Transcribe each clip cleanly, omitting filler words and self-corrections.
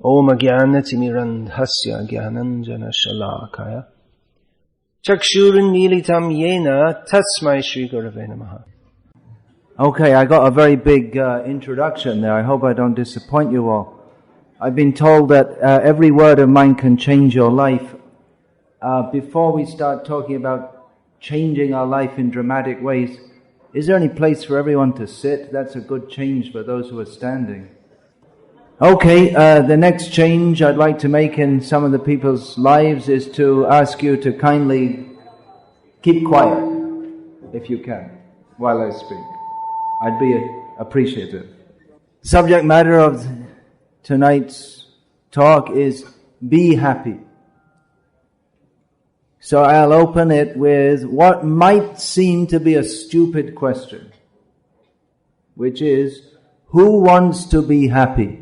Om Jnanatimirandhasya Jnananjana Shalakaya Chakshurunmilitam Yena Tasmai Shri Gurave Namaha. Okay, I got a very big introduction there. I hope I don't disappoint you all. I've been told that every word of mine can change your life. Before we start talking about changing our life in dramatic ways, is there any place for everyone to sit? That's a good change for those who are standing. Okay, the next change I'd like to make in some of the people's lives is to ask you to kindly keep quiet, if you can, while I speak. I'd be appreciative. Subject matter of tonight's talk is be happy. So I'll open it with what might seem to be a stupid question, which is, who wants to be happy?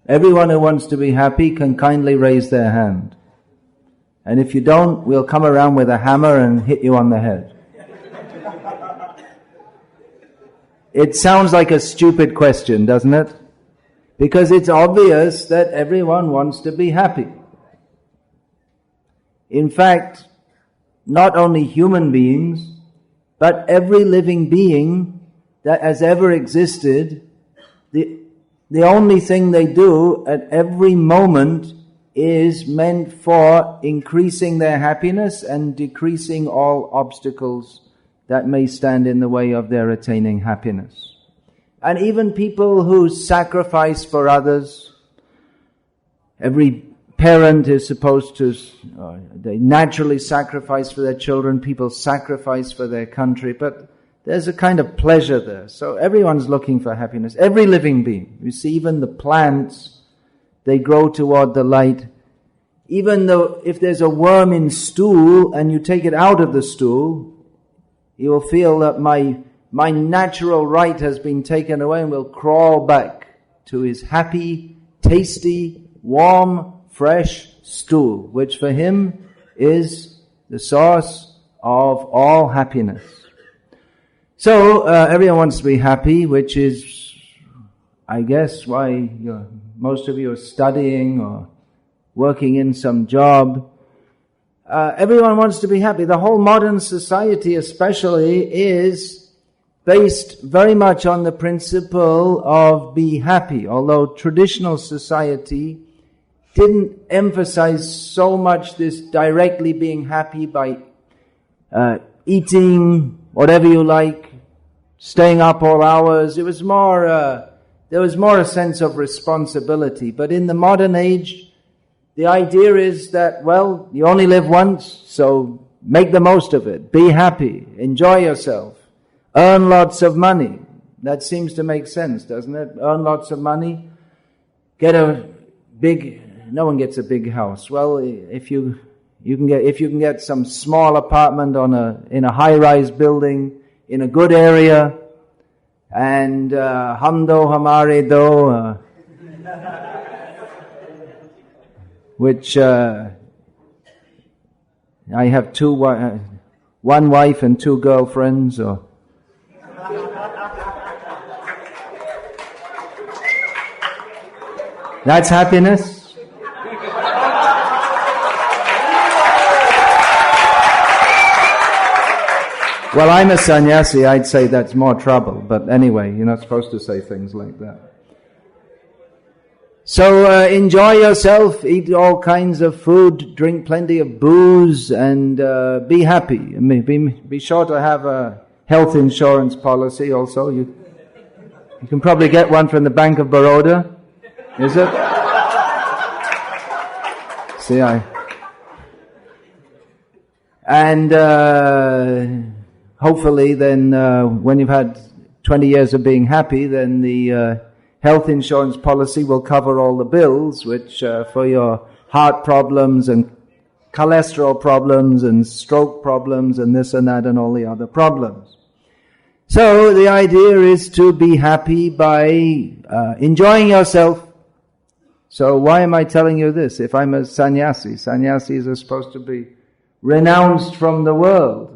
Everyone who wants to be happy can kindly raise their hand. And if you don't, we'll come around with a hammer and hit you on the head. It sounds like a stupid question, doesn't it? Because it's obvious that everyone wants to be happy. In fact, not only human beings, but every living being that has ever existed, the only thing they do at every moment is meant for increasing their happiness and decreasing all obstacles that may stand in the way of their attaining happiness. And even people who sacrifice for others, every parent is supposed to, they naturally sacrifice for their children, people sacrifice for their country, but there's a kind of pleasure there. So everyone's looking for happiness. Every living being. You see, even the plants, they grow toward the light. Even though if there's a worm in stool and you take it out of the stool, you will feel that my natural right has been taken away and will crawl back to his happy, tasty, warm, fresh stool, which for him is the source of all happiness. So, everyone wants to be happy, which is, I guess, why most of you are studying or working in some job. Everyone wants to be happy. The whole modern society especially is based very much on the principle of be happy, although traditional society didn't emphasize so much this directly being happy by eating whatever you like, staying up all hours. It was more, there was more a sense of responsibility. But in the modern age, the idea is that, well, you only live once, so make the most of it. Be happy. Enjoy yourself. Earn lots of money. That seems to make sense, doesn't it? Earn lots of money. No one gets a big house. Well, if you can get some small apartment in a high-rise building, in a good area, and hum do hamare do, which I have one wife and two girlfriends, or that's happiness. Well, I'm a sannyasi, I'd say that's more trouble. But anyway, you're not supposed to say things like that. So enjoy yourself, eat all kinds of food, drink plenty of booze, and be happy. I mean, be sure to have a health insurance policy also. You can probably get one from the Bank of Baroda. Is it? See, hopefully then, when you've had 20 years of being happy, then the health insurance policy will cover all the bills, which for your heart problems and cholesterol problems and stroke problems and this and that and all the other problems. So the idea is to be happy by enjoying yourself. So why am I telling you this? If I'm a sannyasi, sannyasis are supposed to be renounced from the world.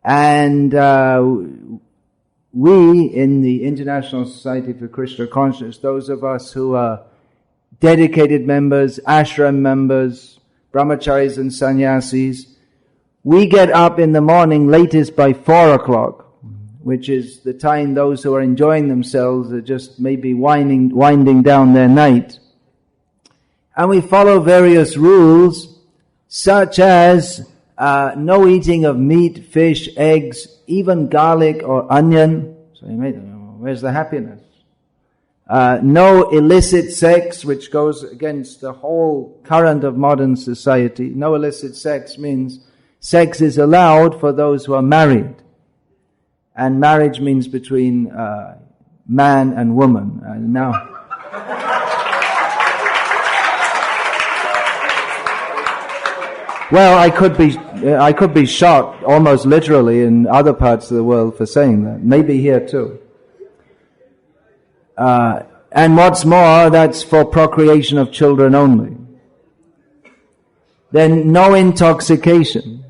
And we in the International Society for Krishna Consciousness, those of us who are dedicated members, ashram members, brahmacharis and sannyasis, we get up in the morning latest by 4 o'clock, which is the time those who are enjoying themselves are just maybe winding down their night. And we follow various rules, such as no eating of meat, fish, eggs, even garlic or onion. So you may think, where's the happiness? No illicit sex, which goes against the whole current of modern society. No illicit sex means sex is allowed for those who are married. And marriage means between man and woman. Now, well, I could be shot almost literally in other parts of the world for saying that. Maybe here too. And what's more, that's for procreation of children only. Then no intoxication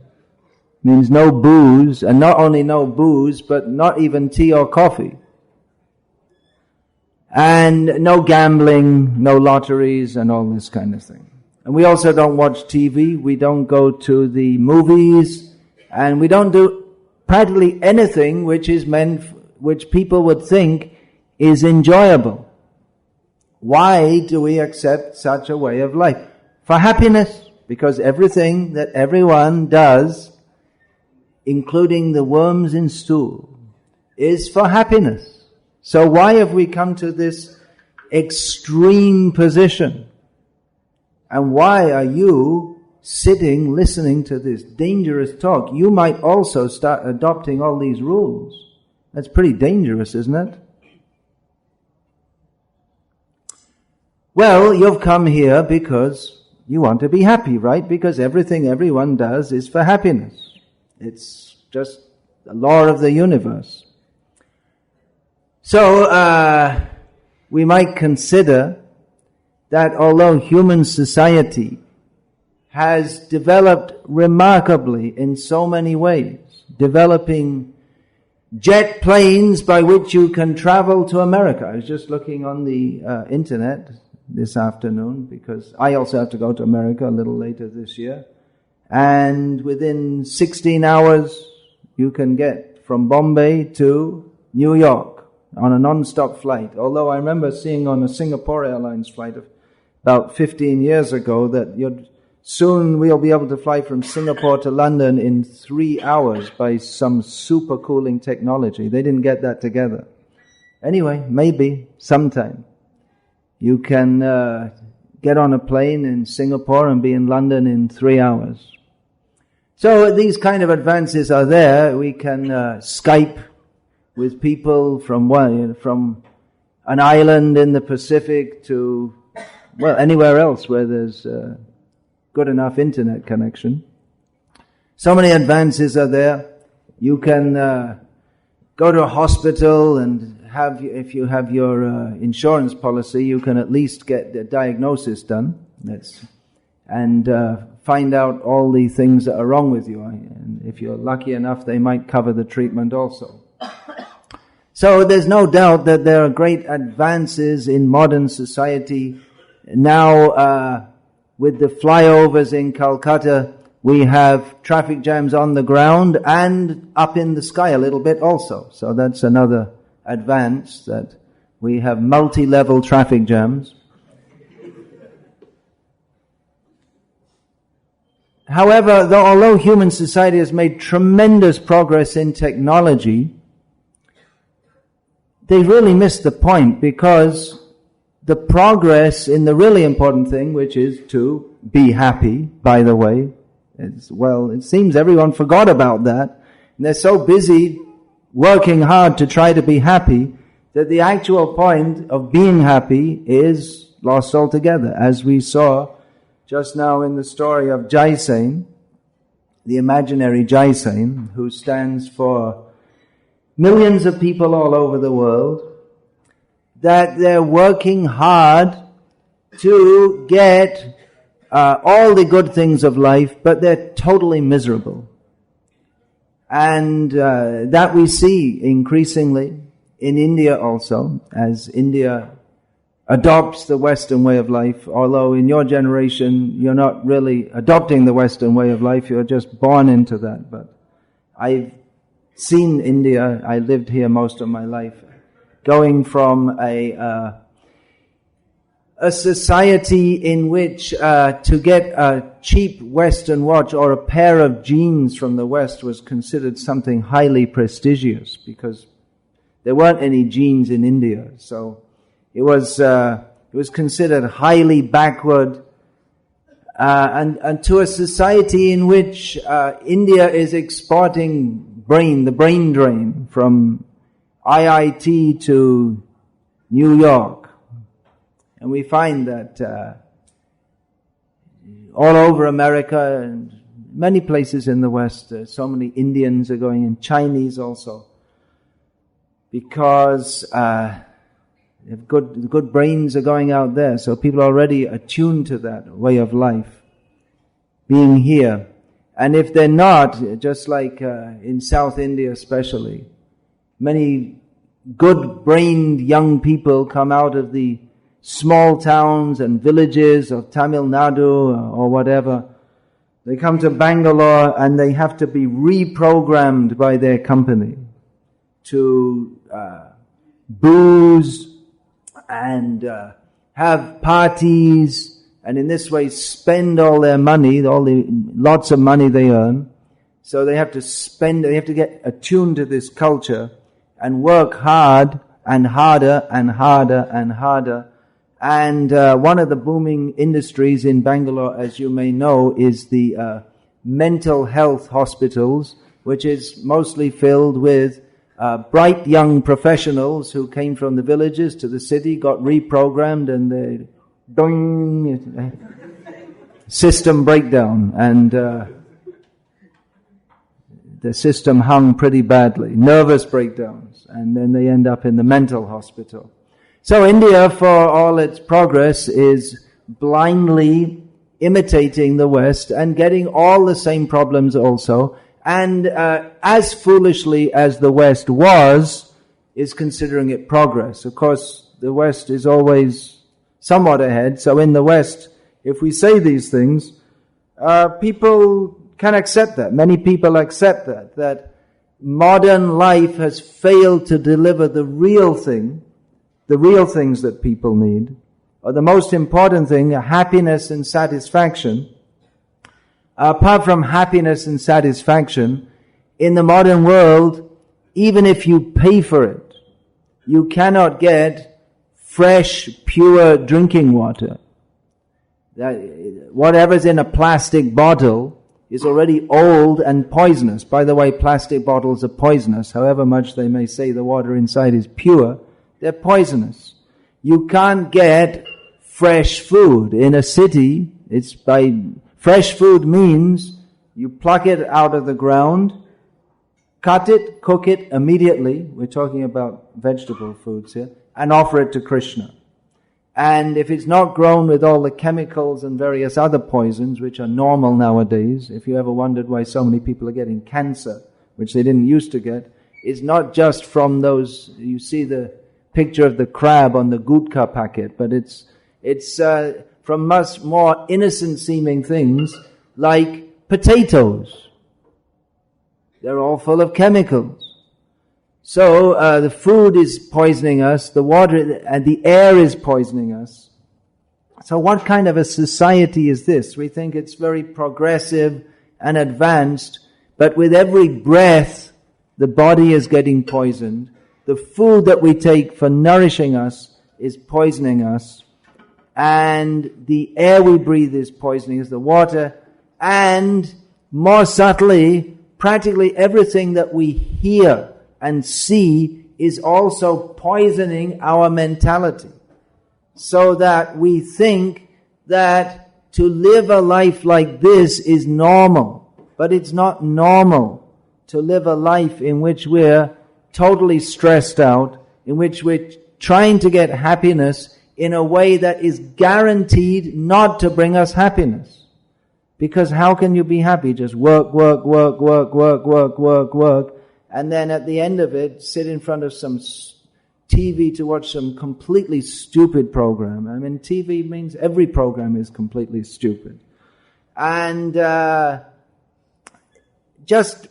means no booze, and not only no booze, but not even tea or coffee. And no gambling, no lotteries, and all this kind of thing. And we also don't watch TV, we don't go to the movies, and we don't do practically anything which people would think is enjoyable. Why do we accept such a way of life? For happiness, because everything that everyone does, including the worms in stool, is for happiness. So why have we come to this extreme position? And why are you sitting listening to this dangerous talk? You might also start adopting all these rules. That's pretty dangerous, isn't it? Well, you've come here because you want to be happy, right? Because everything everyone does is for happiness. It's just the law of the universe. So, we might consider that although human society has developed remarkably in so many ways, developing jet planes by which you can travel to America. I was just looking on the internet this afternoon because I also have to go to America a little later this year. And within 16 hours, you can get from Bombay to New York on a non-stop flight. Although I remember seeing on a Singapore Airlines flight of about 15 years ago that soon we'll be able to fly from Singapore to London in 3 hours by some super cooling technology. They didn't get that together. Anyway, maybe sometime you can get on a plane in Singapore and be in London in 3 hours. So these kind of advances are there. We can Skype with people from an island in the Pacific to, well, anywhere else where there's good enough internet connection. So many advances are there. You can go to a hospital and if you have your insurance policy, you can at least get the diagnosis done. And find out all the things that are wrong with you. And if you're lucky enough, they might cover the treatment also. So there's no doubt that there are great advances in modern society. Now, with the flyovers in Kolkata, we have traffic jams on the ground and up in the sky a little bit also. So that's another advance, that we have multi-level traffic jams. However, although human society has made tremendous progress in technology, they really missed the point, because the progress in the really important thing, which is to be happy, by the way, it seems everyone forgot about that. And they're so busy working hard to try to be happy that the actual point of being happy is lost altogether, as we saw just now in the story of Jaisain, the imaginary Jaisain, who stands for millions of people all over the world, that they're working hard to get all the good things of life, but they're totally miserable. And that we see increasingly in India also, as India adopts the Western way of life, although in your generation you're not really adopting the Western way of life, you're just born into that. But I've seen India, I lived here most of my life, going from a society in which to get a cheap Western watch or a pair of jeans from the West was considered something highly prestigious, because there weren't any jeans in India. So it was considered highly backward, and to a society in which India is exporting the brain drain from IIT to New York. And we find that all over America and many places in the West, so many Indians are going in, Chinese also, because good brains are going out there. So people are already attuned to that way of life, being here. And if they're not, just like in South India especially, many good-brained young people come out of the small towns and villages of Tamil Nadu or whatever. They come to Bangalore and they have to be reprogrammed by their company to booze and have parties, and in this way spend all their money, lots of money they earn. So they have to get attuned to this culture and work hard and harder and harder and harder. And one of the booming industries in Bangalore, as you may know, is the mental health hospitals, which is mostly filled with bright young professionals who came from the villages to the city, got reprogrammed, and they system breakdown, and the system hung pretty badly, nervous breakdowns, and then they end up in the mental hospital. So India, for all its progress, is blindly imitating the West and getting all the same problems also, and as foolishly as the West is considering it progress. Of course, the West is always somewhat ahead, so in the West, if we say these things, people can accept that. Many people accept that modern life has failed to deliver the real things that people need, or the most important thing, happiness and satisfaction. Apart from happiness and satisfaction, in the modern world, even if you pay for it, you cannot get fresh, pure drinking water. Whatever's in a plastic bottle is already old and poisonous. By the way, plastic bottles are poisonous. However much they may say the water inside is pure, they're poisonous. You can't get fresh food in a city. Fresh food means you pluck it out of the ground, cut it, cook it immediately. We're talking about vegetable foods here. And offer it to Krishna. And if it's not grown with all the chemicals and various other poisons, which are normal nowadays, if you ever wondered why so many people are getting cancer, which they didn't used to get, it's not just from those, you see the picture of the crab on the gutka packet, but it's from much more innocent seeming things like potatoes. They're all full of chemicals. So the food is poisoning us, the water and the air is poisoning us. So what kind of a society is this? We think it's very progressive and advanced, but with every breath, the body is getting poisoned. The food that we take for nourishing us is poisoning us, and the air we breathe is poisoning us, the water, and more subtly, practically everything that we hear and see is also poisoning our mentality, so that we think that to live a life like this is normal. But it's not normal to live a life in which we're totally stressed out, in which we're trying to get happiness in a way that is guaranteed not to bring us happiness. Because how can you be happy? Just work, and then at the end of it, sit in front of some TV to watch some completely stupid program. I mean, TV means every program is completely stupid. And just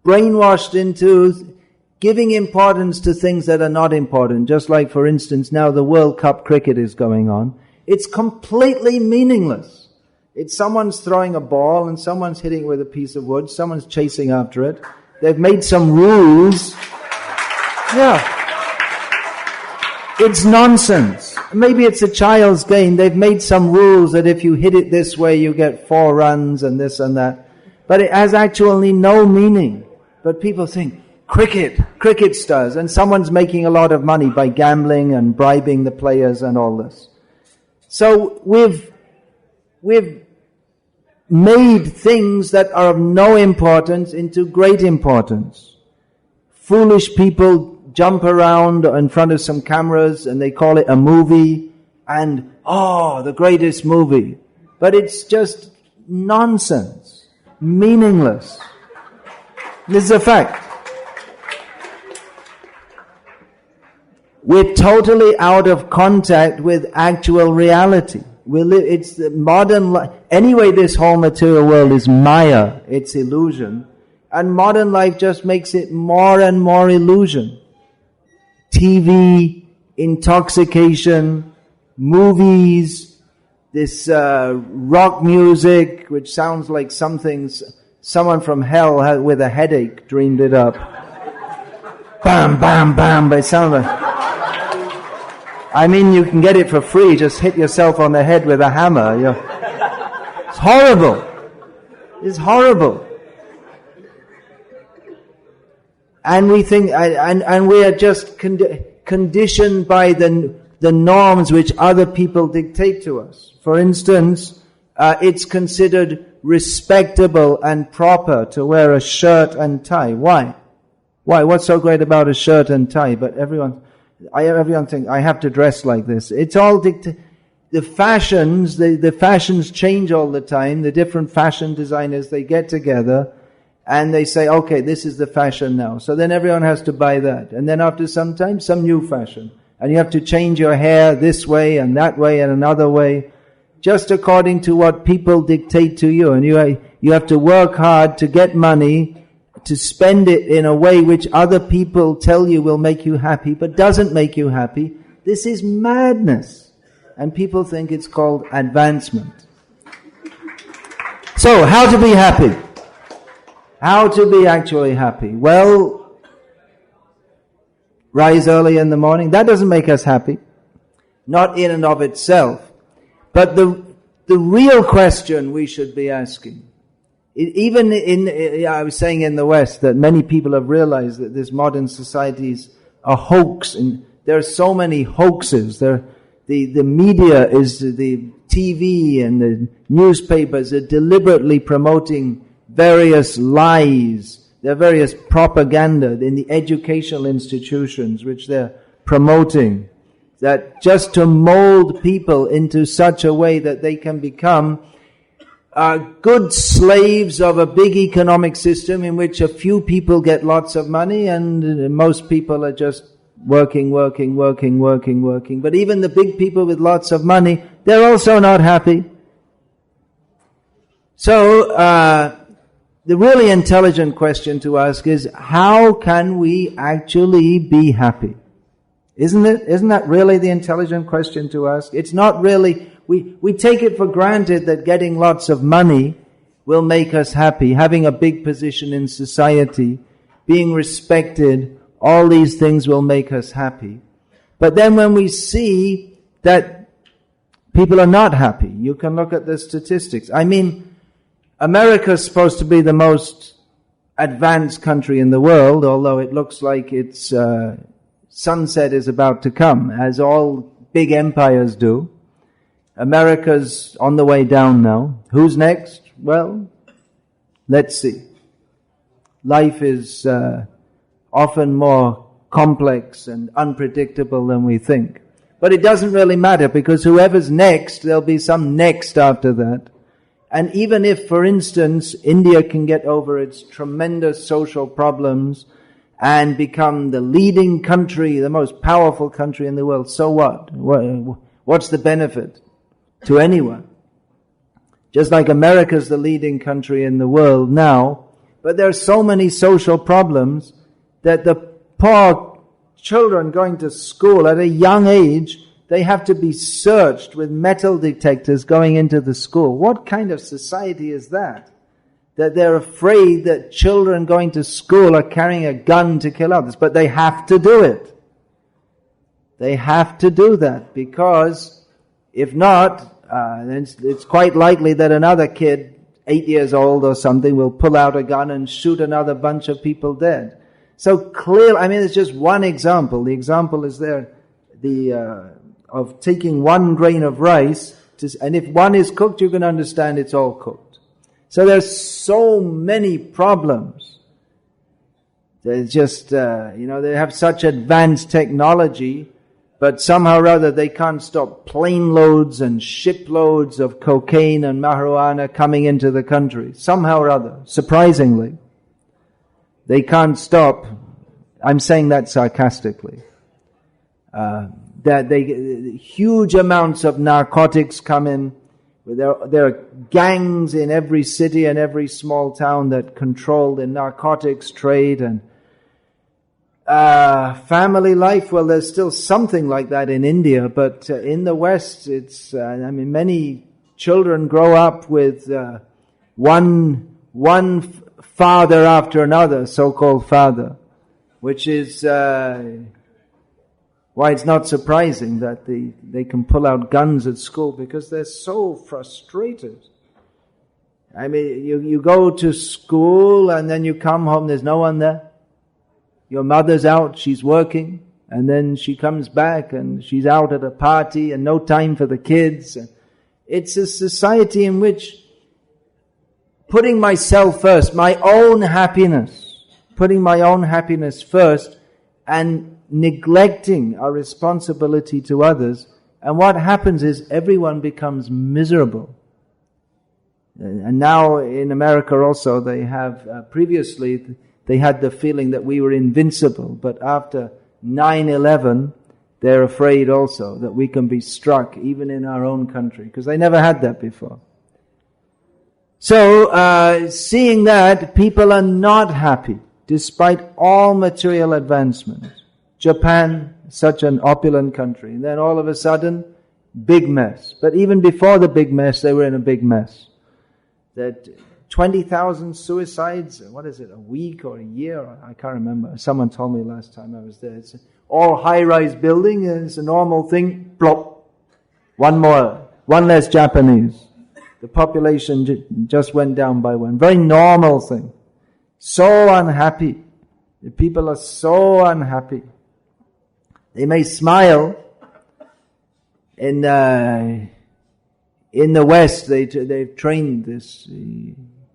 brainwashed into giving importance to things that are not important. Just like, for instance, now the World Cup cricket is going on. It's completely meaningless. It's someone's throwing a ball and someone's hitting it with a piece of wood. Someone's chasing after it. They've made some rules. Yeah. It's nonsense. Maybe it's a child's game. They've made some rules that if you hit it this way, you get 4 runs and this and that. But it has actually no meaning. But people think, cricket stars, and someone's making a lot of money by gambling and bribing the players and all this. So we've made things that are of no importance into great importance. Foolish people jump around in front of some cameras and they call it a movie and, the greatest movie. But it's just nonsense, meaningless. This is a fact. We're totally out of contact with actual reality. It's the modern life. Anyway, this whole material world is Maya. It's illusion. And modern life just makes it more and more illusion. TV, intoxication, movies, this rock music, which sounds like someone from hell with a headache dreamed it up. Bam, bam, bam. But it sounds like... I mean, you can get it for free. Just hit yourself on the head with a hammer. It's horrible. It's horrible. And we think, and we are just conditioned by the norms which other people dictate to us. For instance, it's considered respectable and proper to wear a shirt and tie. Why? Why? What's so great about a shirt and tie? But everyone thinks, I have to dress like this. It's all the fashions, the fashions change all the time. The different fashion designers, they get together and they say, okay, this is the fashion now. So then everyone has to buy that. And then after some time, some new fashion. And you have to change your hair this way and that way and another way, just according to what people dictate to you. And you have to work hard to get money, to spend it in a way which other people tell you will make you happy, but doesn't make you happy. This is madness. And people think it's called advancement. So, how to be happy? How to be actually happy? Well, rise early in the morning. That doesn't make us happy. Not in and of itself. But the real question we should be asking, I was saying in the West that many people have realized that this modern society is a hoax, and there are so many hoaxes. The media is, the TV and the newspapers are deliberately promoting various lies. There are various propaganda in the educational institutions which they're promoting, that just to mold people into such a way that they can become good slaves of a big economic system in which a few people get lots of money and most people are just working. But even the big people with lots of money, they're also not happy. So, the really intelligent question to ask is, how can we actually be happy? Isn't it? Isn't that really the intelligent question to ask? It's not really... We take it for granted that getting lots of money will make us happy, having a big position in society, being respected, all these things will make us happy. But then when we see that people are not happy, you can look at the statistics. I mean, America's supposed to be the most advanced country in the world, although it looks like its sunset is about to come, as all big empires do. America's on the way down now. Who's next? Well, let's see. Life is often more complex and unpredictable than we think. But it doesn't really matter, because whoever's next, there'll be some next after that. And even if, for instance, India can get over its tremendous social problems and become the leading country, the most powerful country in the world. So what? What's the benefit to anyone? Just like America's the leading country in the world now, but there are so many social problems that the poor children going to school at a young age, they have to be searched with metal detectors going into the school. What kind of society is that? That they're afraid that children going to school are carrying a gun to kill others, but they have to do it. They have to do that, because if not, then it's quite likely that another kid, 8 years old or something, will pull out a gun and shoot another bunch of people dead. So clearly, it's just one example. The example is there, of taking one grain of rice, and if one is cooked, you can understand it's all cooked. So there's so many problems. There's just, they have such advanced technology, but somehow or other they can't stop plane loads and ship loads of cocaine and marijuana coming into the country. Somehow or other, surprisingly. They can't stop. I'm saying that sarcastically. That huge amounts of narcotics come in. There are gangs in every city and every small town that control the narcotics trade, and family life. Well, there's still something like that in India, but in the West, it's. Many children grow up with one father after another, so-called father, which is why it's not surprising that they can pull out guns at school, because they're so frustrated. You go to school and then you come home, there's no one there. Your mother's out, she's working, and then she comes back and she's out at a party and no time for the kids. It's a society in which putting myself first, my own happiness, putting my own happiness first and neglecting our responsibility to others. And what happens is everyone becomes miserable. And now in America also they have, previously they had the feeling that we were invincible, but after 9/11 they're afraid also that we can be struck even in our own country, because they never had that before. So, seeing that, people are not happy despite all material advancements. Japan, such an opulent country. And then all of a sudden, big mess. But even before the big mess, they were in a big mess. That 20,000 suicides, what is it, a week or a year? I can't remember. Someone told me last time I was there. It's all high-rise building, and it's a normal thing. Plop. One less Japanese. The population just went down by one. Very normal thing. So unhappy. The people are so unhappy. They may smile. In the West, they've trained this.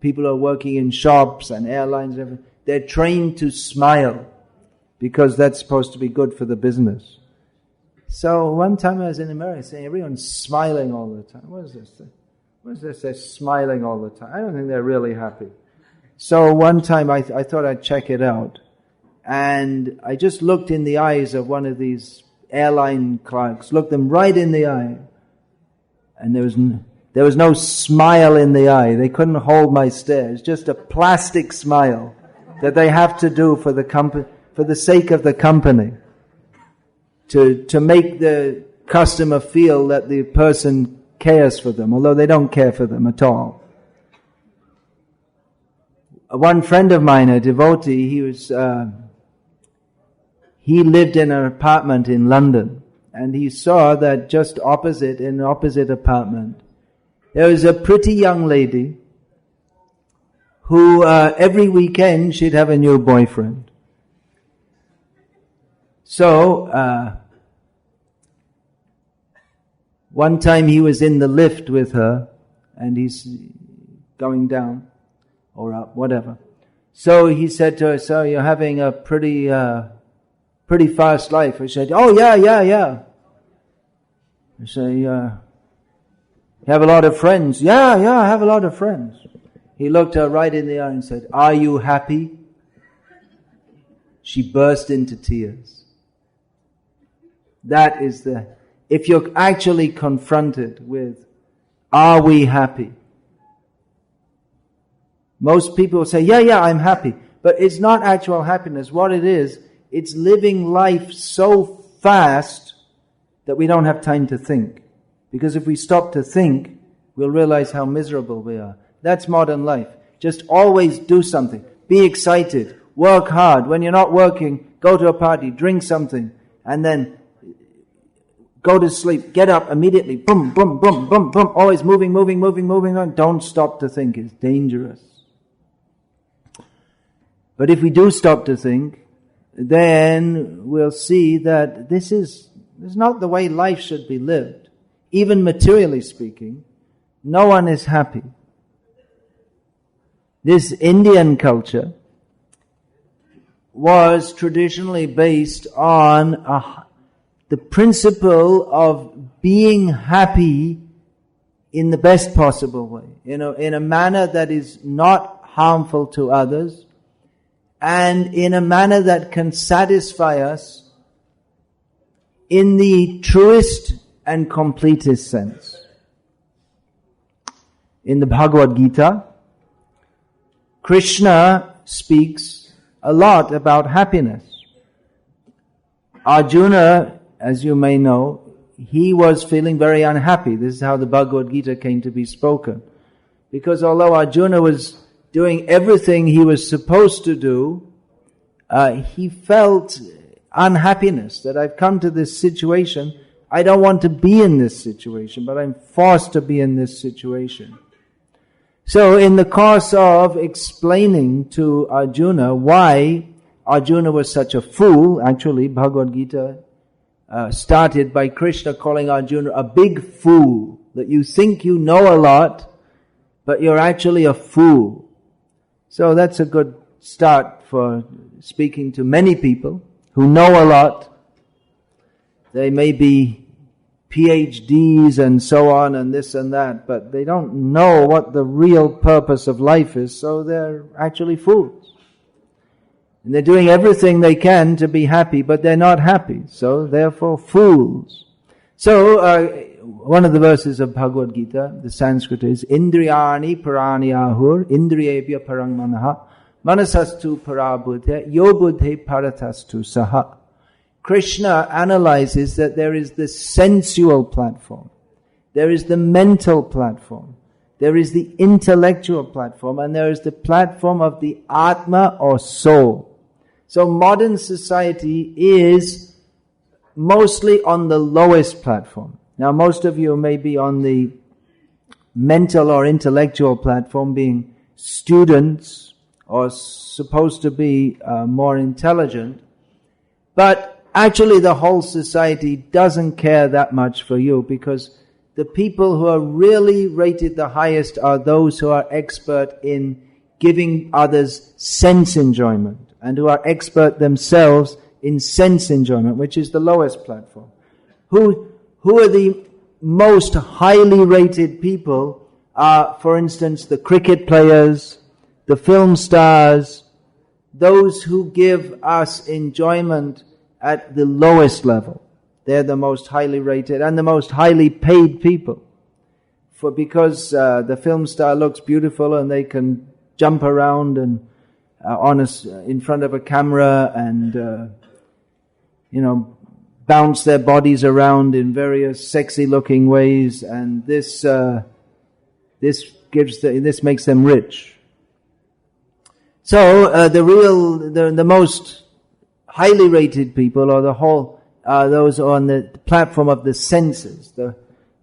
People who are working in shops and airlines, everything. They're trained to smile because that's supposed to be good for the business. So one time I was in America saying everyone's smiling all the time. What is this thing? What is this? They're smiling all the time. I don't think they're really happy. So one time I thought I'd check it out. And I just looked in the eyes of one of these airline clerks, looked them right in the eye. And there was no smile in the eye. They couldn't hold my stare. It's just a plastic smile that they have to do for the company, for the sake of the company. To make the customer feel that the person cares for them, although they don't care for them at all. One friend of mine, a devotee, he lived in an apartment in London, and he saw that just opposite, in an opposite apartment, there was a pretty young lady who every weekend she'd have a new boyfriend. So, one time he was in the lift with her, and he's going down, or up, whatever. So he said to her, "So you're having a pretty fast life." He said, "Oh, yeah. I say, "You have a lot of friends?" Yeah, I have a lot of friends. He looked her right in the eye and said, "Are you happy?" she burst into tears. That is if you're actually confronted with, are we happy? Most people say, yeah, I'm happy. But it's not actual happiness. What it is, it's living life so fast that we don't have time to think. Because if we stop to think, we'll realize how miserable we are. That's modern life. Just always do something. Be excited. Work hard. When you're not working, go to a party, drink something, and then go to sleep. Get up immediately. Boom, boom, boom, boom, boom. Always moving on. Don't stop to think. It's dangerous. But if we do stop to think, then we'll see that this is not the way life should be lived. Even materially speaking, no one is happy. This Indian culture was traditionally based on the principle of being happy in the best possible way, in a manner that is not harmful to others, and in a manner that can satisfy us in the truest and completest sense. In the Bhagavad Gita, Krishna speaks a lot about happiness. Arjuna, as you may know, he was feeling very unhappy. This is how the Bhagavad Gita came to be spoken. Because although Arjuna was doing everything he was supposed to do, he felt unhappiness, that I've come to this situation, I don't want to be in this situation, but I'm forced to be in this situation. So in the course of explaining to Arjuna why Arjuna was such a fool, actually Bhagavad Gita started by Krishna calling Arjuna a big fool, that you think you know a lot, but you're actually a fool. So that's a good start for speaking to many people who know a lot. They may be PhDs and so on and this and that, but they don't know what the real purpose of life is, so they're actually fools. And they're doing everything they can to be happy, but they're not happy, so therefore fools. So, one of the verses of Bhagavad Gita, the Sanskrit is, Indriyani parani ahur, indriyebhya parang manaha, manasastu parabuddhe, yo buddhe paratastu saha. Krishna analyzes that there is the sensual platform, there is the mental platform, there is the intellectual platform, and there is the platform of the Atma or soul. So modern society is mostly on the lowest platform. Now most of you may be on the mental or intellectual platform, being students or supposed to be more intelligent, but actually the whole society doesn't care that much for you, because the people who are really rated the highest are those who are expert in giving others sense enjoyment, and who are expert themselves in sense enjoyment, which is the lowest platform. Who are the most highly rated people are, for instance, the cricket players, the film stars, those who give us enjoyment at the lowest level. They're the most highly rated and the most highly paid people. Because the film star looks beautiful and they can jump around and in front of a camera and bounce their bodies around in various sexy looking ways, and this makes them rich. So the most highly rated people, or those on the platform of the senses.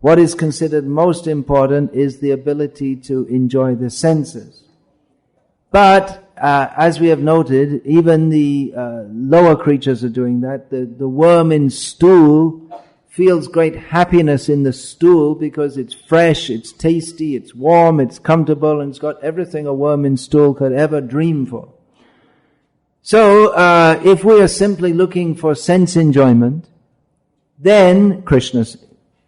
What is considered most important is the ability to enjoy the senses. But as we have noted, even the lower creatures are doing that. The worm in stool feels great happiness in the stool because it's fresh, it's tasty, it's warm, it's comfortable, and it's got everything a worm in stool could ever dream for. So, if we are simply looking for sense enjoyment, then, Krishna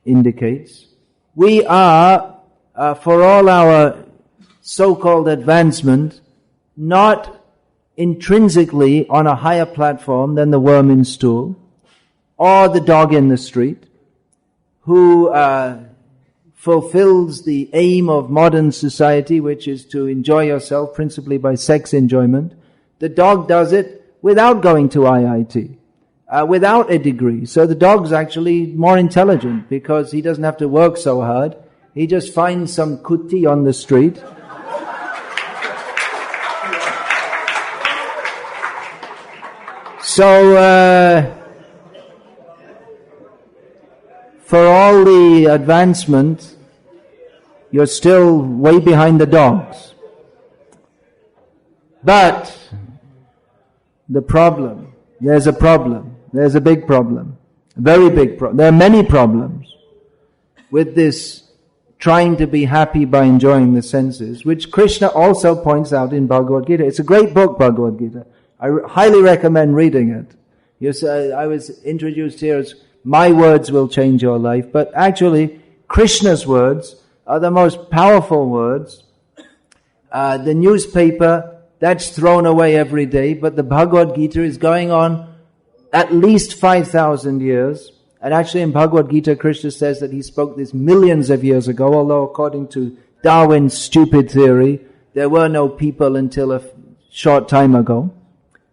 indicates, we are, for all our so-called advancement, not intrinsically on a higher platform than the worm in stool, or the dog in the street, who fulfills the aim of modern society, which is to enjoy yourself principally by sex enjoyment. The dog does it without going to IIT, without a degree. So the dog's actually more intelligent because he doesn't have to work so hard. He just finds some kuti on the street. So, for all the advancement, you're still way behind the dogs. But the problem, there's a problem, there's a big problem, a very big problem. There are many problems with this trying to be happy by enjoying the senses, which Krishna also points out in Bhagavad Gita. It's a great book, Bhagavad Gita. I highly recommend reading it. You say, I was introduced here as my words will change your life, but actually Krishna's words are the most powerful words. The newspaper, that's thrown away every day, but the Bhagavad Gita is going on at least 5,000 years. And actually in Bhagavad Gita, Krishna says that he spoke this millions of years ago, although according to Darwin's stupid theory, there were no people until a short time ago.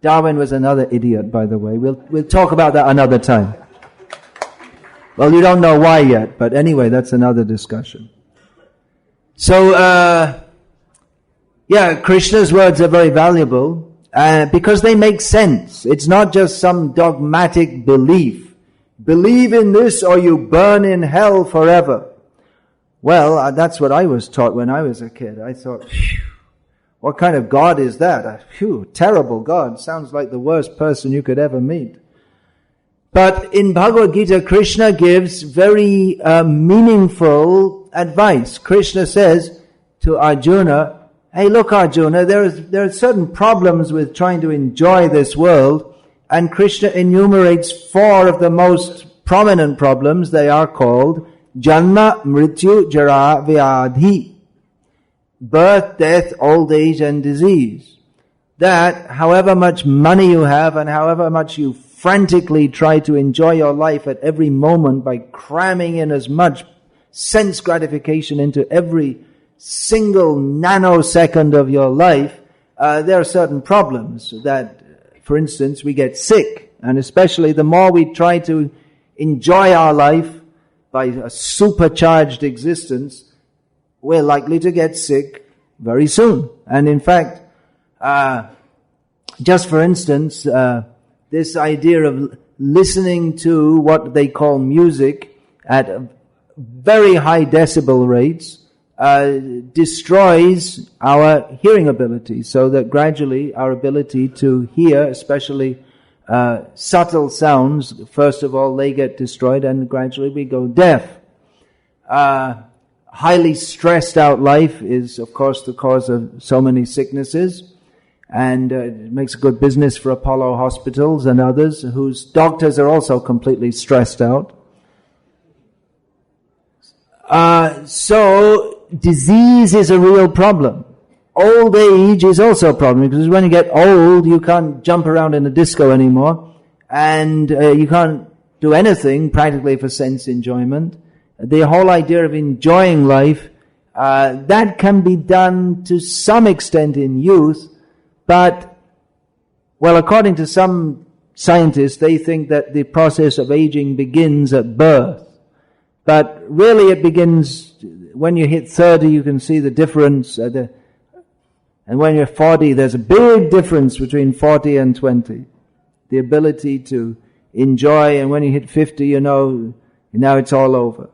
Darwin was another idiot, by the way. We'll talk about that another time. Well, you don't know why yet, but anyway, that's another discussion. So, Krishna's words are very valuable because they make sense. It's not just some dogmatic belief. Believe in this or you burn in hell forever. Well, that's what I was taught when I was a kid. I thought, phew, what kind of God is that? Phew, terrible God. Sounds like the worst person you could ever meet. But in Bhagavad Gita, Krishna gives very meaningful advice. Krishna says to Arjuna, hey, look, Arjuna, there are certain problems with trying to enjoy this world, and Krishna enumerates 4 of the most prominent problems. They are called Janma, Mrityu, Jara, Vyadhi. Birth, death, old age, and disease. That, however much money you have and however much you frantically try to enjoy your life at every moment by cramming in as much sense gratification into every single nanosecond of your life, there are certain problems that, for instance, we get sick. And especially the more we try to enjoy our life by a supercharged existence, we're likely to get sick very soon. And in fact, just for instance, this idea of listening to what they call music at very high decibel rates destroys our hearing ability, so that gradually our ability to hear, especially subtle sounds, first of all, they get destroyed and gradually we go deaf. Highly stressed out life is, of course, the cause of so many sicknesses, and it makes a good business for Apollo hospitals and others whose doctors are also completely stressed out. So disease is a real problem. Old age is also a problem, because when you get old, you can't jump around in a disco anymore, and you can't do anything practically for sense enjoyment. The whole idea of enjoying life, that can be done to some extent in youth, but, well, according to some scientists, they think that the process of aging begins at birth. But really it begins, when you hit 30, you can see the difference, and when you're 40, there's a big difference between 40 and 20. The ability to enjoy, and when you hit 50, you know, now it's all over.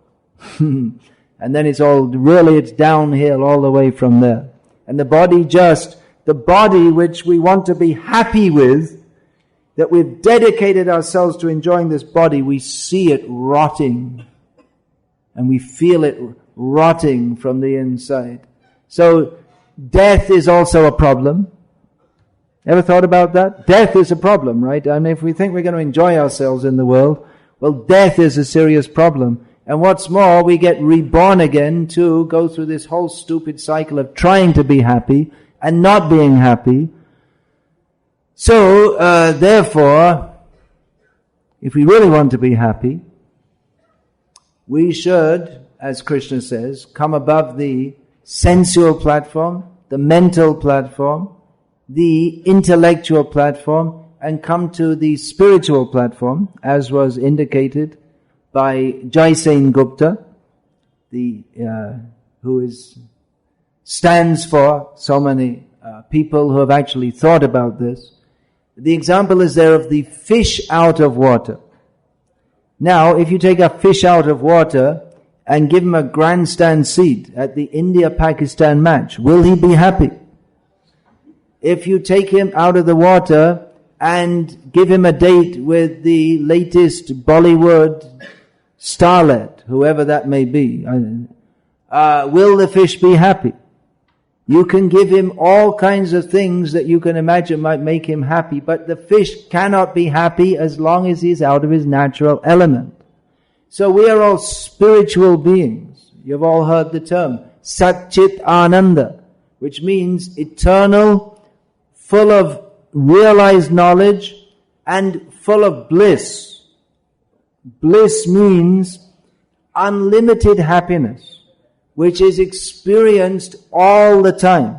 And then it's downhill all the way from there. And the body which we want to be happy with, that we've dedicated ourselves to enjoying this body, we see it rotting. And we feel it rotting from the inside. So, death is also a problem. Ever thought about that? Death is a problem, right? I mean, if we think we're going to enjoy ourselves in the world, well, death is a serious problem. And what's more, we get reborn again to go through this whole stupid cycle of trying to be happy and not being happy. So, therefore, if we really want to be happy, we should, as Krishna says, come above the sensual platform, the mental platform, the intellectual platform, and come to the spiritual platform, as was indicated by Jaisen Gupta, who stands for so many people who have actually thought about this. The example is there of the fish out of water. Now, if you take a fish out of water and give him a grandstand seat at the India-Pakistan match, will he be happy? If you take him out of the water and give him a date with the latest Bollywood starlet, whoever that may be, will the fish be happy? You can give him all kinds of things that you can imagine might make him happy, but the fish cannot be happy as long as he's out of his natural element. So we are all spiritual beings. You've all heard the term Satchit Ananda, which means eternal, full of realized knowledge and full of bliss. Bliss means unlimited happiness, which is experienced all the time.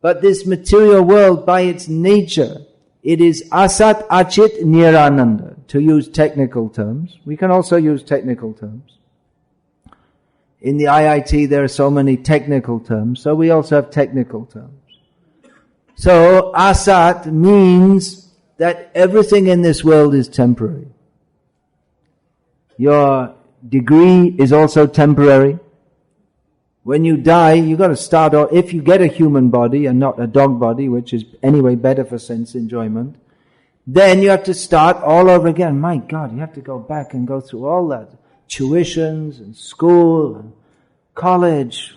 But this material world, by its nature, it is asat achit nirananda, to use technical terms. We can also use technical terms. In the IIT there are so many technical terms, so we also have technical terms. So asat means that everything in this world is temporary. Your degree is also temporary. When you die, you've got to start off, if you get a human body and not a dog body, which is anyway better for sense enjoyment, then you have to start all over again. My God, you have to go back and go through all that. Tuitions and school and college.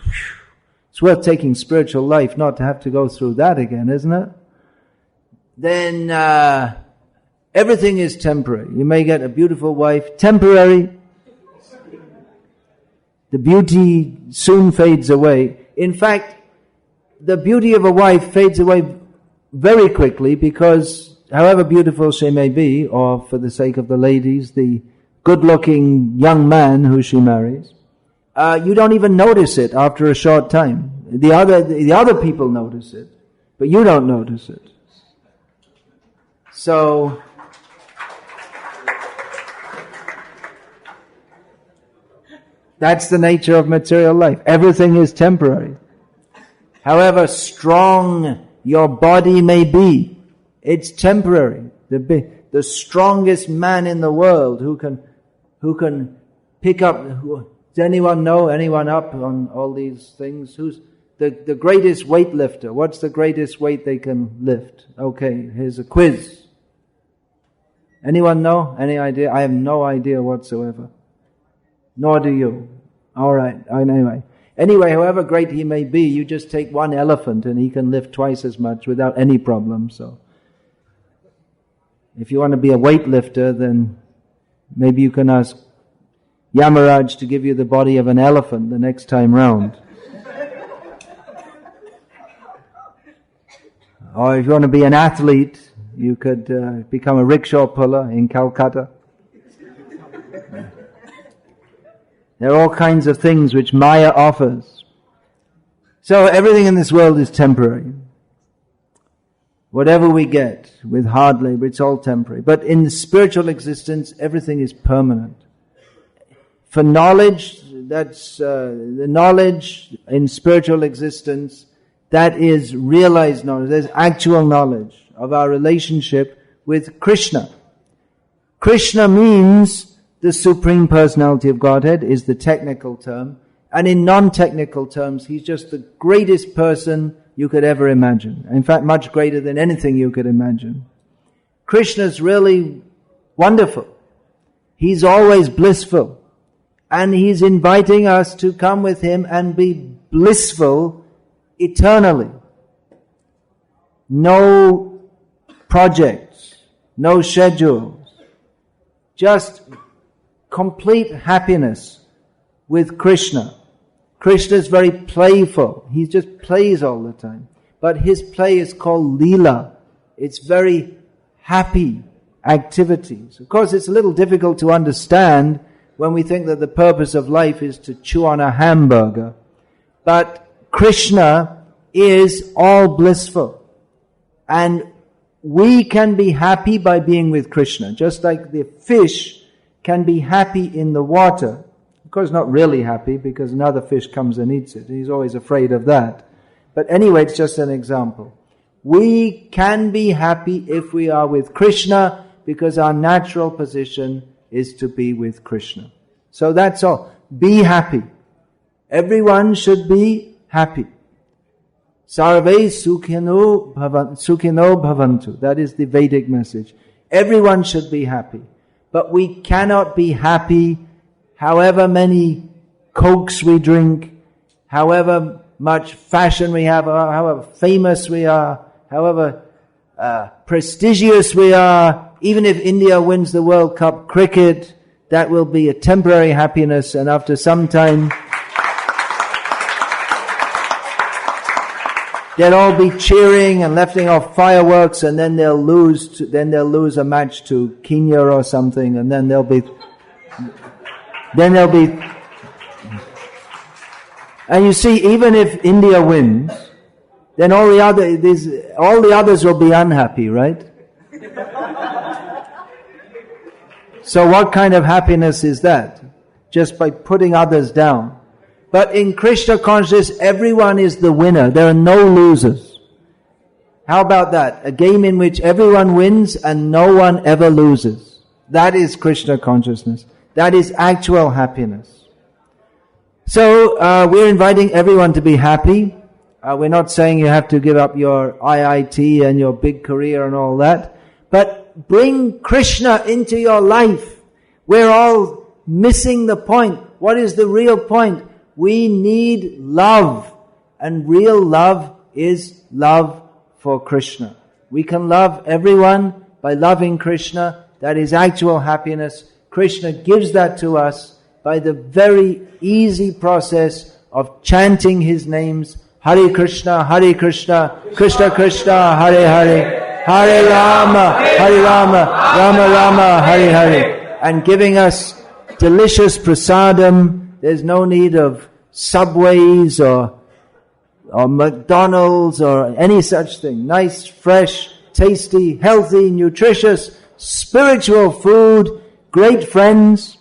It's worth taking spiritual life not to have to go through that again, isn't it? Then everything is temporary. You may get a beautiful wife, temporary. The beauty soon fades away. In fact, the beauty of a wife fades away very quickly because however beautiful she may be, or for the sake of the ladies, the good-looking young man who she marries, you don't even notice it after a short time. The other people notice it, but you don't notice it. So, that's the nature of material life. Everything is temporary. However strong your body may be, it's temporary. The strongest man in the world who can pick up. Does anyone know? Anyone up on all these things? Who's the greatest weightlifter? What's the greatest weight they can lift? Okay, here's a quiz. Anyone know? Any idea? I have no idea whatsoever. Nor do you. All right. Anyway, however great he may be, you just take one elephant and he can lift twice as much without any problem. So, if you want to be a weightlifter, then maybe you can ask Yamaraj to give you the body of an elephant the next time round. Or if you want to be an athlete, you could become a rickshaw puller in Kolkata. There are all kinds of things which Maya offers. So everything in this world is temporary. Whatever we get with hard labor, it's all temporary. But in the spiritual existence, everything is permanent. For knowledge, that's the knowledge in spiritual existence, that is realized knowledge. There's actual knowledge of our relationship with Krishna. Krishna means the Supreme Personality of Godhead, is the technical term. And in non-technical terms, He's just the greatest person you could ever imagine. In fact, much greater than anything you could imagine. Krishna's really wonderful. He's always blissful. And He's inviting us to come with Him and be blissful eternally. No projects, no schedules. Just complete happiness with Krishna. Krishna is very playful. He just plays all the time. But His play is called Leela. It's very happy activities. Of course, it's a little difficult to understand when we think that the purpose of life is to chew on a hamburger. But Krishna is all blissful. And we can be happy by being with Krishna, just like the fish can be happy in the water. Of course, not really happy because another fish comes and eats it. He's always afraid of that. But anyway, it's just an example. We can be happy if we are with Krishna because our natural position is to be with Krishna. So that's all. Be happy. Everyone should be happy. Sarve sukhino bhavantu. That is the Vedic message. Everyone should be happy. But we cannot be happy however many cokes we drink, however much fashion we have, however famous we are, however prestigious we are. Even if India wins the World Cup cricket, that will be a temporary happiness, and after some time they'll all be cheering and letting off fireworks, and then they'll lose a match to Kenya or something, and then they'll be and you see, even if India wins, then all the others will be unhappy, right? So what kind of happiness is that? Just by putting others down. But in Krishna consciousness, everyone is the winner. There are no losers. How about that? A game in which everyone wins and no one ever loses. That is Krishna consciousness. That is actual happiness. So we're inviting everyone to be happy. We're not saying you have to give up your IIT and your big career and all that. But bring Krishna into your life. We're all missing the point. What is the real point? We need love. And real love is love for Krishna. We can love everyone by loving Krishna. That is actual happiness. Krishna gives that to us by the very easy process of chanting His names. Hare Krishna, Krishna Krishna, Hare Hare. Hare Rama, Rama Rama, Hare Hare. And giving us delicious prasadam. There's no need of Subways or McDonald's or any such thing. Nice, fresh, tasty, healthy, nutritious, spiritual food, great friends,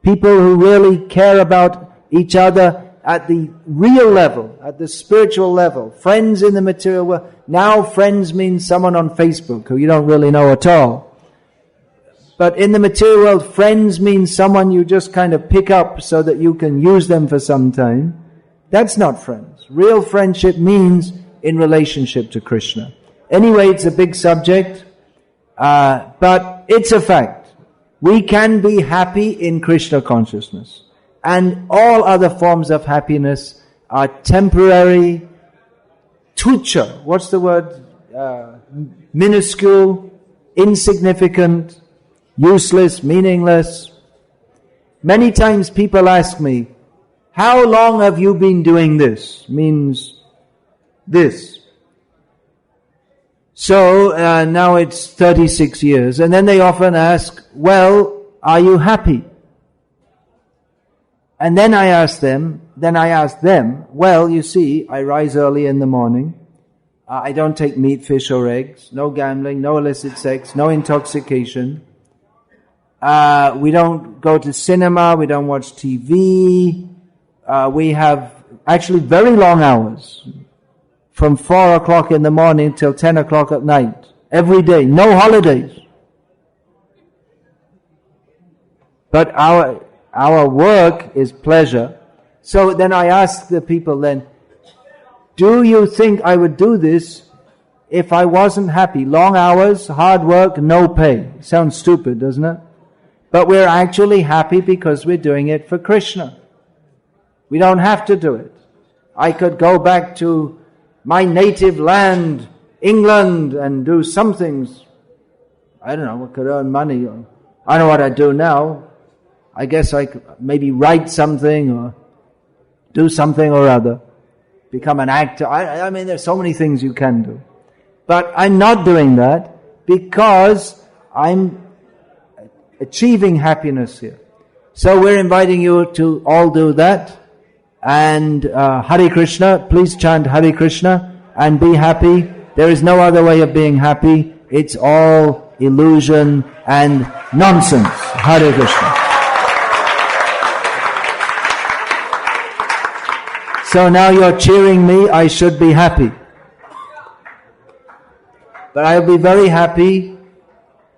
people who really care about each other at the real level, at the spiritual level. Friends in the material world. Now friends means someone on Facebook who you don't really know at all. But in the material world, friends means someone you just kind of pick up so that you can use them for some time. That's not friends. Real friendship means in relationship to Krishna. Anyway, it's a big subject, but it's a fact. We can be happy in Krishna consciousness. And all other forms of happiness are temporary, tucha. What's the word? Minuscule, insignificant, useless, meaningless. Many times people ask me, how long have you been doing this? Means this. So now it's 36 years. And then they often ask, well, are you happy? And then I ask them, well, you see, I rise early in the morning. I don't take meat, fish or eggs. No gambling, no illicit sex, no intoxication. We don't go to cinema, we don't watch TV. We have actually very long hours. From 4 o'clock in the morning till 10 o'clock at night. Every day, no holidays. But our work is pleasure. So then I ask the people then, do you think I would do this if I wasn't happy? Long hours, hard work, no pay. Sounds stupid, doesn't it? But we're actually happy because we're doing it for Krishna. We don't have to do it. I could go back to my native land, England, and do some things. I don't know, I could earn money. I know what I do now. I guess I could maybe write something or do something or other. Become an actor. I mean, there's so many things you can do. But I'm not doing that because I'm achieving happiness here. So we're inviting you to all do that. And Hare Krishna, please chant Hare Krishna and be happy. There is no other way of being happy. It's all illusion and nonsense. Hare Krishna. So now you're cheering me, I should be happy. But I'll be very happy,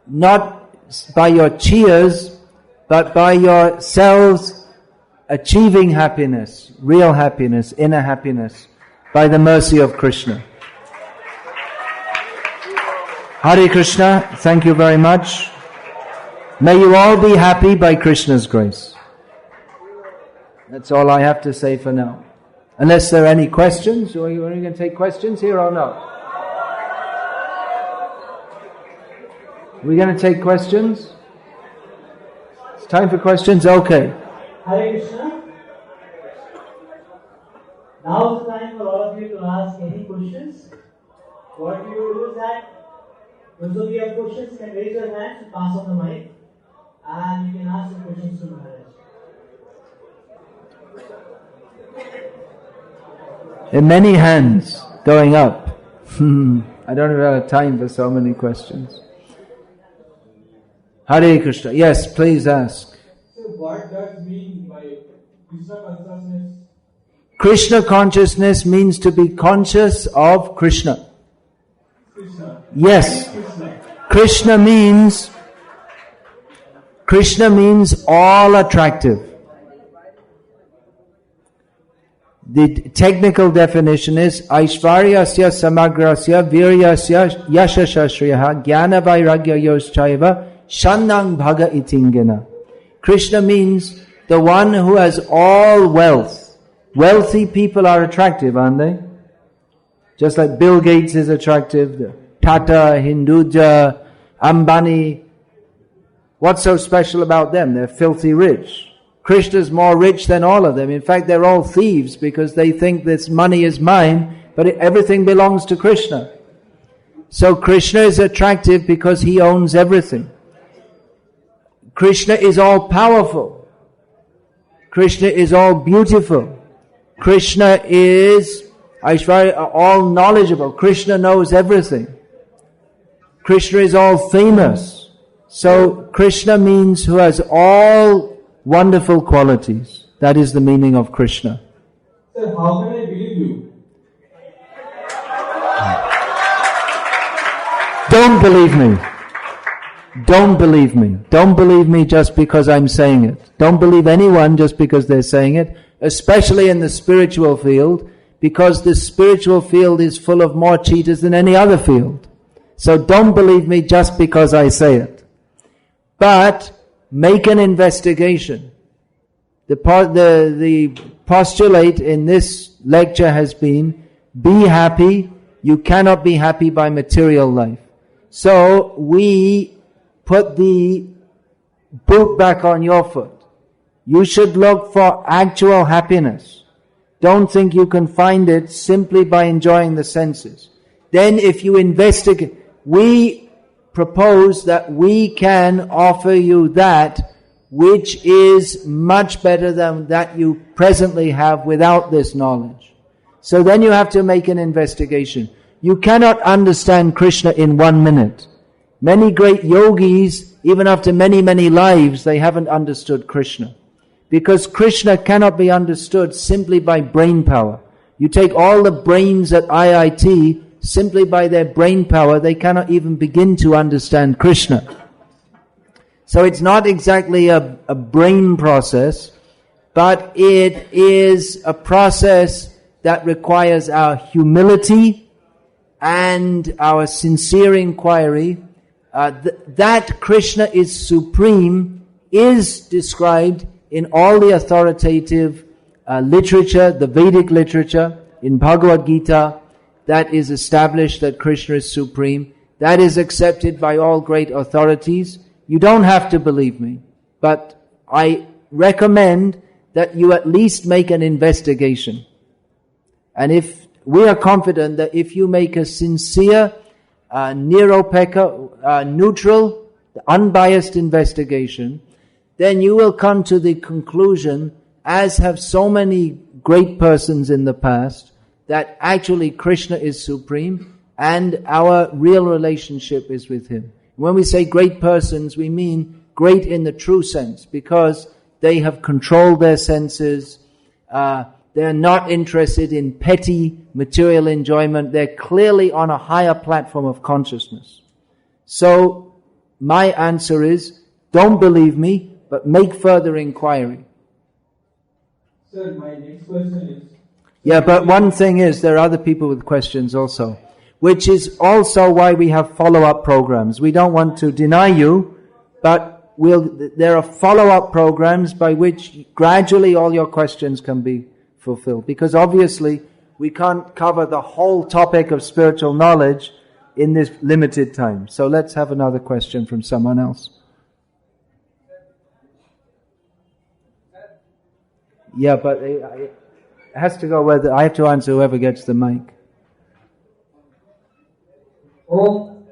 not by your cheers, but by yourselves achieving happiness, real happiness, inner happiness, by the mercy of Krishna. Hare Krishna, thank you very much. May you all be happy by Krishna's grace. That's all I have to say for now. Unless there are any questions, are you going to take questions here or no? We're going to take questions? It's time for questions? Okay. Hare Krishna. Now is the time for all of you to ask any questions. What we will do is that those of you who have questions can raise your hands to pass on the mic and you can ask the questions to Maharaj. There are many hands going up. I don't have time for so many questions. Hare Krishna. Yes, please ask. So what does mean by Krishna consciousness? Krishna consciousness means to be conscious of Krishna. Krishna. Yes. Krishna. Krishna means all attractive. The technical definition is Aishvaryasya samagrasya viryasya yashashashriyaha jnana vairagya yoschaiva shannang bhaga itingena. Krishna means the one who has all wealth. Wealthy people are attractive, aren't they? Just like Bill Gates is attractive, Tata, Hinduja, Ambani. What's so special about them? They're filthy rich. Krishna's more rich than all of them. In fact, they're all thieves because they think this money is mine, but everything belongs to Krishna. So Krishna is attractive because he owns everything. Krishna is all powerful. Krishna is all beautiful. Krishna is all knowledgeable. Krishna knows everything. Krishna is all famous. So Krishna means who has all wonderful qualities. That is the meaning of Krishna. Sir, how can I believe you? Don't believe me. Don't believe me. Don't believe me just because I'm saying it. Don't believe anyone just because they're saying it, especially in the spiritual field, because the spiritual field is full of more cheaters than any other field. So don't believe me just because I say it. But make an investigation. The postulate in this lecture has been, be happy. You cannot be happy by material life. So we put the boot back on your foot. You should look for actual happiness. Don't think you can find it simply by enjoying the senses. Then if you investigate, we propose that we can offer you that which is much better than that you presently have without this knowledge. So then you have to make an investigation. You cannot understand Krishna in 1 minute. Many great yogis, even after many, many lives, they haven't understood Krishna. Because Krishna cannot be understood simply by brain power. You take all the brains at IIT, simply by their brain power, they cannot even begin to understand Krishna. So it's not exactly a brain process, but it is a process that requires our humility and our sincere inquiry. That Krishna is supreme is described in all the authoritative literature, the Vedic literature, in Bhagavad Gita. That is established that Krishna is supreme. That is accepted by all great authorities. You don't have to believe me, but I recommend that you at least make an investigation. And if we are confident that if you make a sincere neutral, unbiased investigation, then you will come to the conclusion, as have so many great persons in the past, that actually Krishna is supreme and our real relationship is with Him. When we say great persons, we mean great in the true sense, because they have controlled their senses, they're not interested in petty material enjoyment, they're clearly on a higher platform of consciousness. So, my answer is, don't believe me, but make further inquiry. Sir, my next question is... Yeah, but one thing is, there are other people with questions also, which is also why we have follow-up programs. We don't want to deny you, but there are follow-up programs by which gradually all your questions can be fulfilled. Because obviously, we can't cover the whole topic of spiritual knowledge in this limited time. So let's have another question from someone else. Yeah, but it has to go where I have to answer whoever gets the mic. Oh,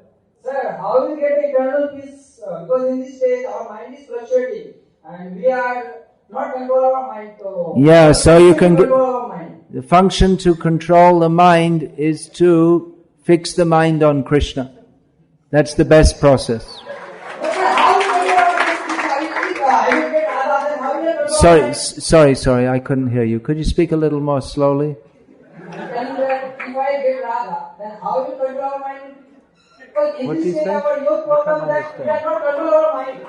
sir, how will we get eternal peace? Because in this stage our mind is fluctuating and we are not control our mind. So you can get our mind. The function to control the mind is to fix the mind on Krishna. That's the best process. Sorry, I couldn't hear you. Could you speak a little more slowly? If I get Radha, then how will you control our mind? Because in this stage our youth problem that we are not control our mind.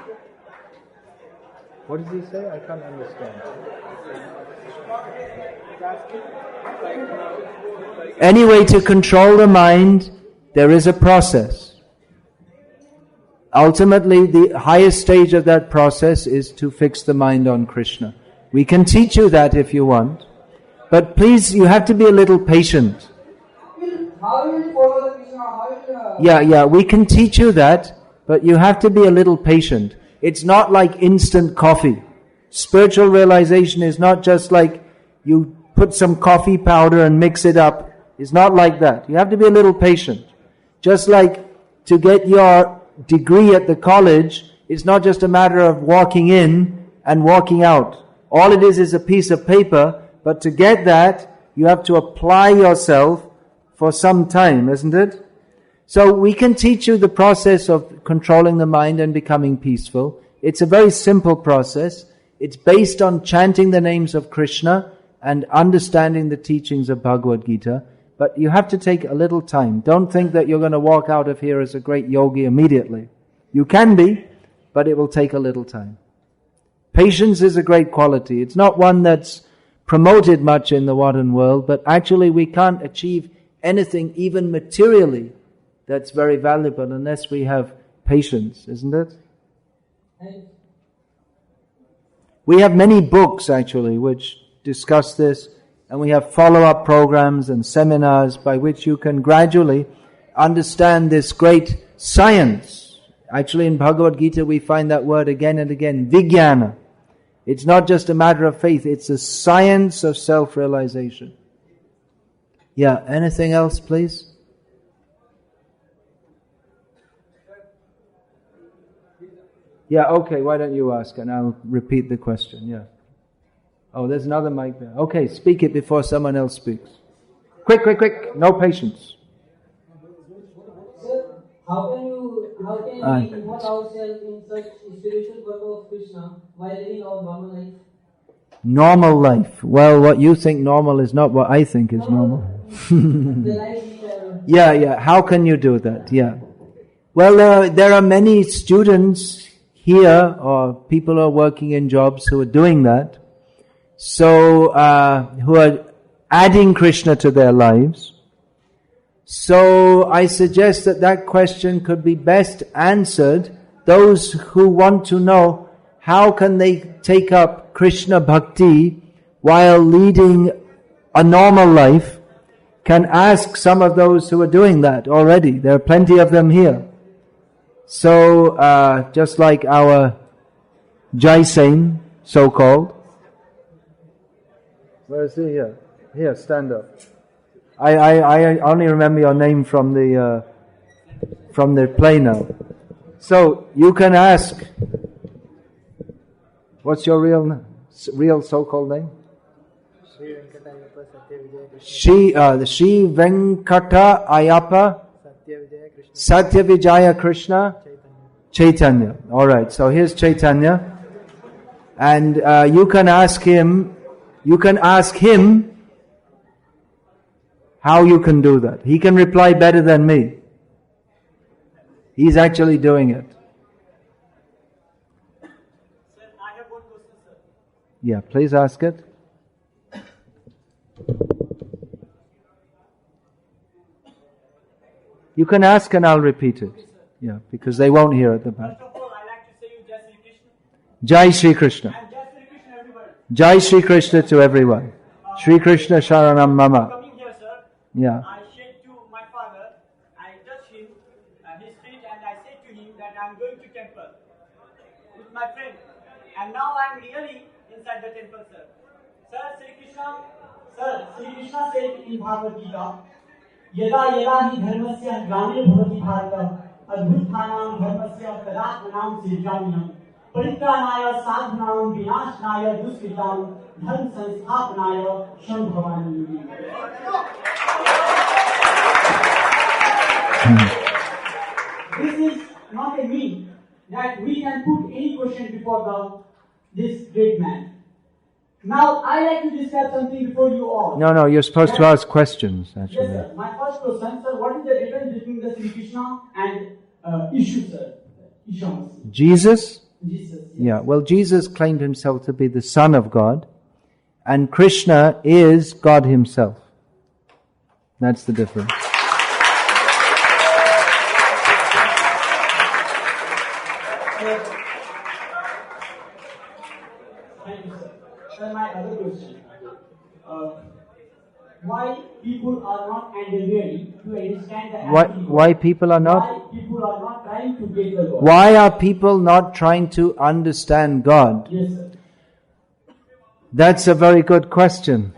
What does he say? I can't understand. Anyway, to control the mind, there is a process. Ultimately, the highest stage of that process is to fix the mind on Krishna. We can teach you that if you want. But please, you have to be a little patient. How will you follow the Krishna? Yeah, we can teach you that, but you have to be a little patient. It's not like instant coffee. Spiritual realization is not just like you put some coffee powder and mix it up. It's not like that. You have to be a little patient. Just like to get your degree at the college, it's not just a matter of walking in and walking out. All it is a piece of paper, but to get that, you have to apply yourself for some time, isn't it? So we can teach you the process of controlling the mind and becoming peaceful. It's a very simple process. It's based on chanting the names of Krishna and understanding the teachings of Bhagavad Gita. But you have to take a little time. Don't think that you're going to walk out of here as a great yogi immediately. You can be, but it will take a little time. Patience is a great quality. It's not one that's promoted much in the modern world, but actually we can't achieve anything, even materially, that's very valuable unless we have patience, isn't it? We have many books actually which discuss this, and we have follow-up programs and seminars by which you can gradually understand this great science. Actually in Bhagavad Gita we find that word again and again, vijnana. It's not just a matter of faith, it's a science of self-realization. Yeah, anything else please? Yeah, okay, why don't you ask and I'll repeat the question, yeah. Oh, there's another mic there. Okay, speak it before someone else speaks. Quick, no patience. Sir, how can we involve ourselves in such spiritual purpose of Krishna while living our normal life? Normal life. Well, what you think normal is not what I think is normal. Yeah, how can you do that? Yeah. Well, there are many students here or people who are working in jobs who are doing that. So, who are adding Krishna to their lives. So, I suggest that question could be best answered. Those who want to know how can they take up Krishna Bhakti while leading a normal life can ask some of those who are doing that already. There are plenty of them here. So, just like our Jaisain, so-called. Where is he? Here, stand up. I only remember your name from the from the plano. So you can ask, what's your real so-called name? Shri Venkata Ayappa Satyavijaya Krishna Chaitanya. Alright, so here's Chaitanya. And you can ask him how you can do that. He can reply better than me. He's actually doing it. Sir, I have one question, sir. Yeah, please ask it. You can ask and I'll repeat it. Yeah, because they won't hear at the back. First of all, I like to say you Jai Jai Sri Krishna. Shri Krishna. And Jai Sri Krishna, everybody. Jai Shri Krishna to everyone. Shri Krishna Sharanam Mama. Coming here, sir. Yeah. I said to my father, I touched him, his feet, and I said to him that I'm going to temple with my friend. And now I'm really inside the temple, sir. Sri Krishna said in Bhagavad Gita, Yada yada hi dharmasya grame bhavati bharata adbhuthanam dharmasya tadatmanam sirjanyam paritranaya sadhanam vinashnaya duskritam dharm sansthapanaya shambhavani. This is not a mean that we can put any question before this great man. Now, I like to discuss something before you all. No, you're supposed to ask questions, actually. Yes, sir. My first question, sir, what is the difference between the Sri Krishna and Ishu, sir? Isha. Jesus? Jesus. Yes. Yeah, well, Jesus claimed himself to be the Son of God, and Krishna is God himself. That's the difference. Thank you, sir. Sir, my other question. Why people are not endeavoring to understand the Why people are not? Why people are not trying to get the God? Why are people not trying to understand God? Yes, sir. That's a very good question.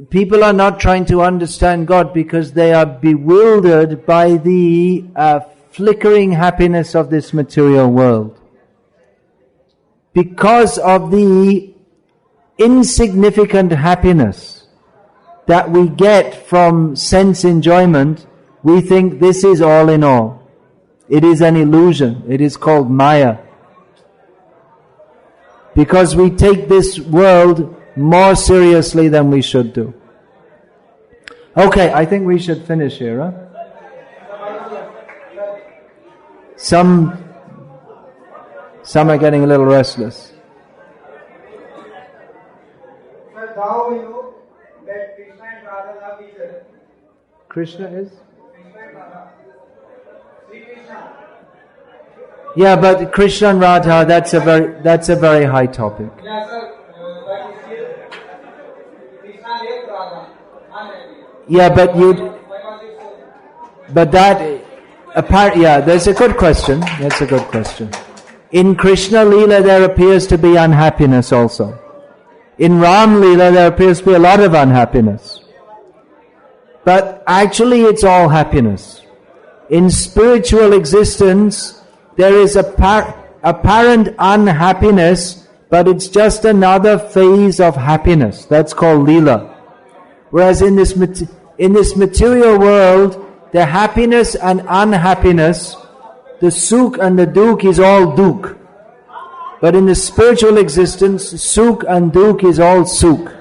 People are not trying to understand God because they are bewildered by the flickering happiness of this material world. Because of the insignificant happiness that we get from sense enjoyment, we think this is all in all. It is an illusion. It is called Maya. Because we take this world more seriously than we should do. Okay, I think we should finish here, huh? Some are getting a little restless. But how we know that Krishna and Radha love each other? Krishna is? Krishna and Radha. Sri Krishna. Yeah, but Krishna and Radha, that's a very high topic. Yeah, sir. But still, Krishna left Radha. Unhappy. Yeah, but Why was it so? but that, yeah, that's a good question. That's a good question. In Krishna Leela there appears to be unhappiness also. In Ram Leela there appears to be a lot of unhappiness. But actually it's all happiness. In spiritual existence there is apparent unhappiness, but it's just another phase of happiness. That's called Leela. Whereas in this material world, the happiness and unhappiness, the sukh and the dukh is all dukh. But in the spiritual existence, sukh and dukh is all sukh.